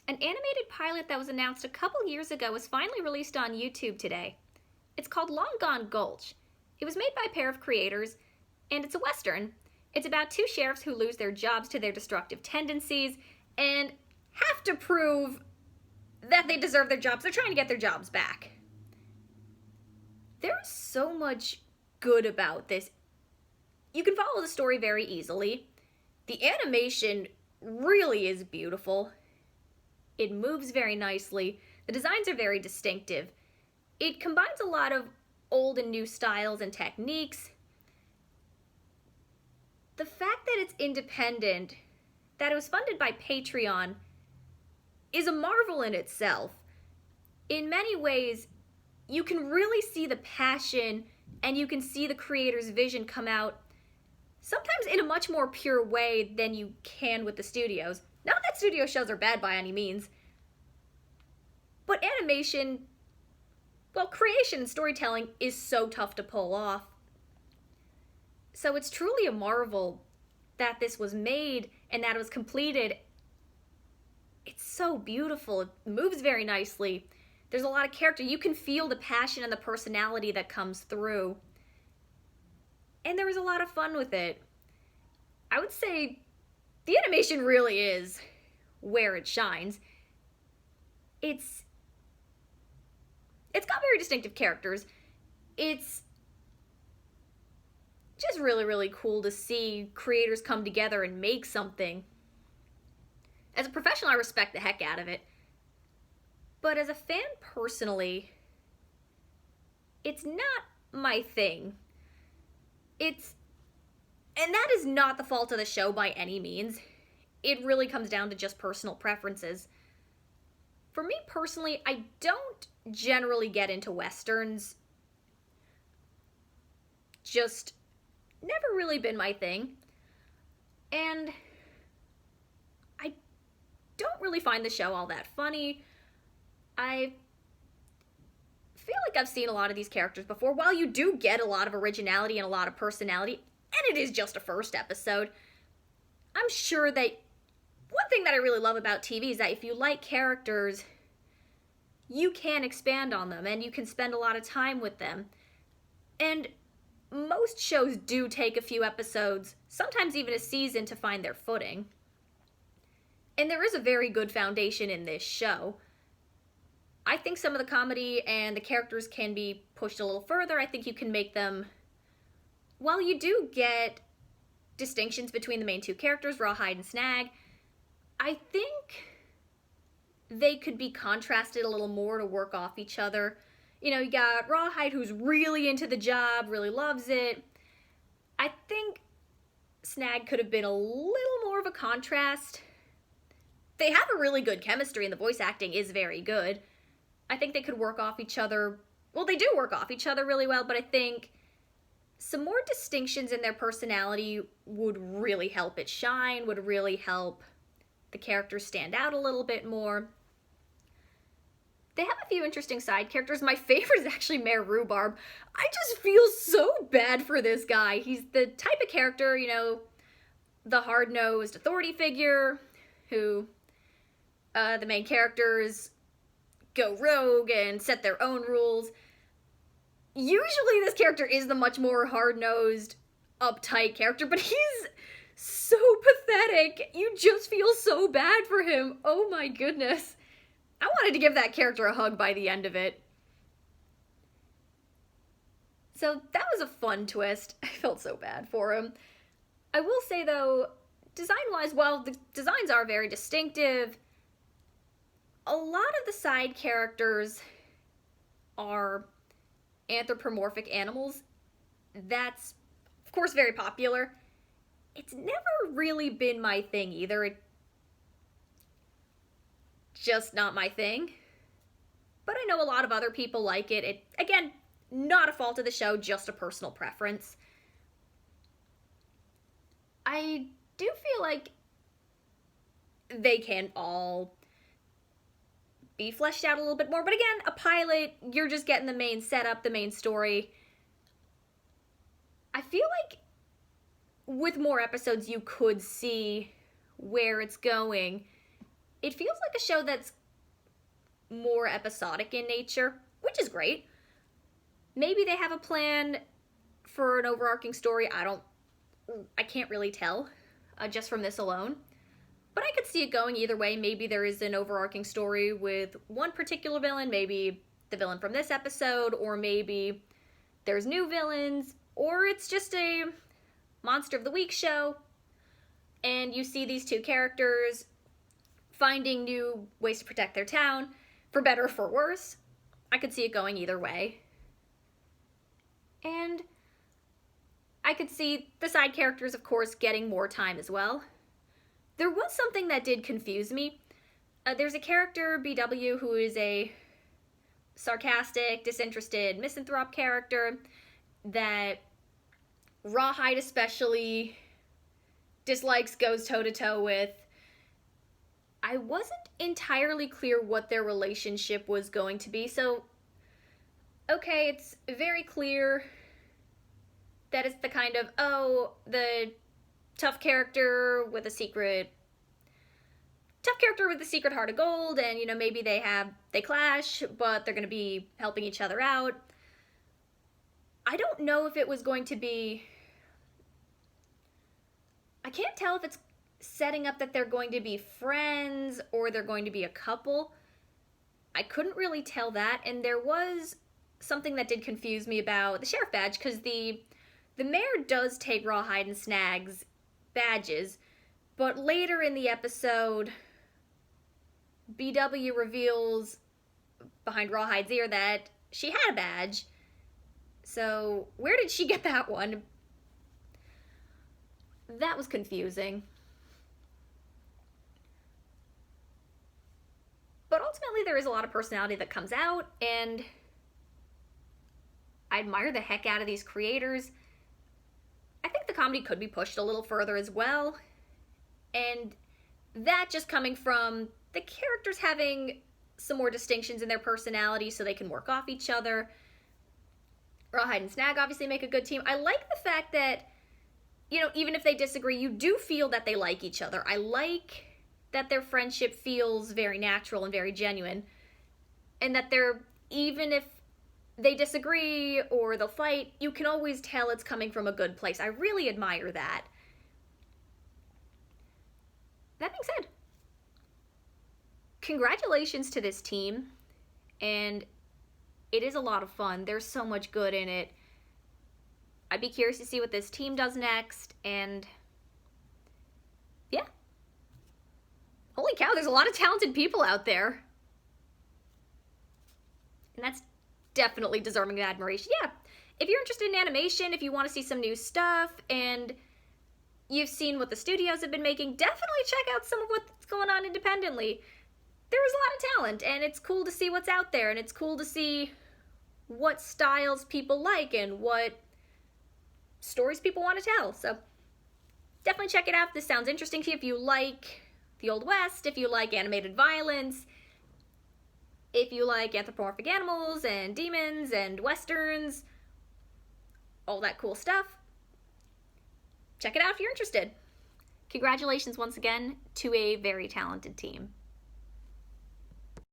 An animated pilot that was announced a couple years ago was finally released on YouTube today. It's called Long Gone Gulch. It was made by a pair of creators, and it's a Western. It's about two sheriffs who lose their jobs to their destructive tendencies and have to prove that they deserve their jobs. They're trying to get their jobs back. There's so much good about this. You can follow the story very easily. The animation really is beautiful. It moves very nicely. The designs are very distinctive. It combines a lot of old and new styles and techniques. The fact that it's independent, that it was funded by Patreon, is a marvel in itself. In many ways, you can really see the passion and you can see the creator's vision come out sometimes in a much more pure way than you can with the studios. Not that studio shows are bad by any means, but animation, well, creation and storytelling is so tough to pull off. So it's truly a marvel that this was made and that it was completed. It's so beautiful. It moves very nicely. There's a lot of character. You can feel the passion and the personality that comes through. And there was a lot of fun with it. I would say the animation really is where it shines. It's got very distinctive characters. It's just really, really cool to see creators come together and make something. As a professional, I respect the heck out of it. But as a fan personally, it's not my thing. And that is not the fault of the show by any means. It really comes down to just personal preferences. For me personally, I don't generally get into Westerns. Just never really been my thing. And I don't really find the show all that funny. I feel like I've seen a lot of these characters before. While you do get a lot of originality and a lot of personality, and it is just a first episode, I'm sure that one thing that I really love about TV is that if you like characters, you can expand on them and you can spend a lot of time with them. And most shows do take a few episodes, sometimes even a season, to find their footing. And there is a very good foundation in this show. I think some of the comedy and the characters can be pushed a little further. I think you can make them... While you do get distinctions between the main two characters, Rawhide and Snag, I think they could be contrasted a little more to work off each other. You know, you got Rawhide, who's really into the job, really loves it. I think Snag could have been a little more of a contrast. They have a really good chemistry and the voice acting is very good. I think they could work off each other. Well, they do work off each other really well, but I think some more distinctions in their personality would really help it shine, would really help the characters stand out a little bit more. They have a few interesting side characters. My favorite is actually Mayor Rhubarb. I just feel so bad for this guy. He's the type of character, you know, the hard-nosed authority figure who the main characters go rogue and set their own rules. Usually this character is the much more hard-nosed, uptight character, but he's so pathetic. You just feel so bad for him. Oh my goodness. I wanted to give that character a hug by the end of it. So that was a fun twist. I felt so bad for him. I will say though, design-wise, while the designs are very distinctive, a lot of the side characters are anthropomorphic animals. That's, of course, very popular. It's never really been my thing either. It's just not my thing. But I know a lot of other people like it. It, again, not a fault of the show, just a personal preference. I do feel like they can all be fleshed out a little bit more. But again, a pilot, you're just getting the main setup, the main story. I feel like with more episodes, you could see where it's going. it feels like a show that's more episodic in nature, which is great. Maybe they have a plan for an overarching story. I can't really tell just from this alone. But I could see it going either way. Maybe there is an overarching story with one particular villain, maybe the villain from this episode, or maybe there's new villains, or it's just a Monster of the Week show, and you see these two characters finding new ways to protect their town, for better or for worse. I could see it going either way. And I could see the side characters, of course, getting more time as well. There was something that did confuse me. There's a character, BW, who is a sarcastic, disinterested, misanthrope character that Rawhide especially dislikes, goes toe-to-toe with. I wasn't entirely clear what their relationship was going to be, so okay, it's very clear that it's the kind of, the tough character with a secret heart of gold, and maybe they clash, but they're going to be helping each other out. I don't know if it was going to be, I can't tell if it's setting up that they're going to be friends or they're going to be a couple. I couldn't really tell that, and there was something that did confuse me about the sheriff badge, because the mayor does take Rawhide and Snag's badges, but later in the episode, BW reveals behind Rawhide's ear that she had a badge. So where did she get that one? That was confusing. But ultimately, there is a lot of personality that comes out, and I admire the heck out of these creators. I think the comedy could be pushed a little further as well, and that just coming from the characters having some more distinctions in their personality so they can work off each other. Rawhide and Snag obviously make a good team. I like the fact that, even if they disagree, you do feel that they like each other. I like that their friendship feels very natural and very genuine, and that even if they disagree or they'll fight, you can always tell it's coming from a good place. I really admire that. That being said, congratulations to this team, and it is a lot of fun. There's so much good in it. I'd be curious to see what this team does next, and yeah. Holy cow, there's a lot of talented people out there. And that's definitely deserving of admiration. Yeah, if you're interested in animation, if you want to see some new stuff, and you've seen what the studios have been making, definitely check out some of what's going on independently. There is a lot of talent, and it's cool to see what's out there, and it's cool to see what styles people like and what stories people want to tell. So definitely check it out if this sounds interesting to you. If you like the Old West, if you like animated violence, if you like anthropomorphic animals and demons and westerns, all that cool stuff, check it out if you're interested. Congratulations once again to a very talented team.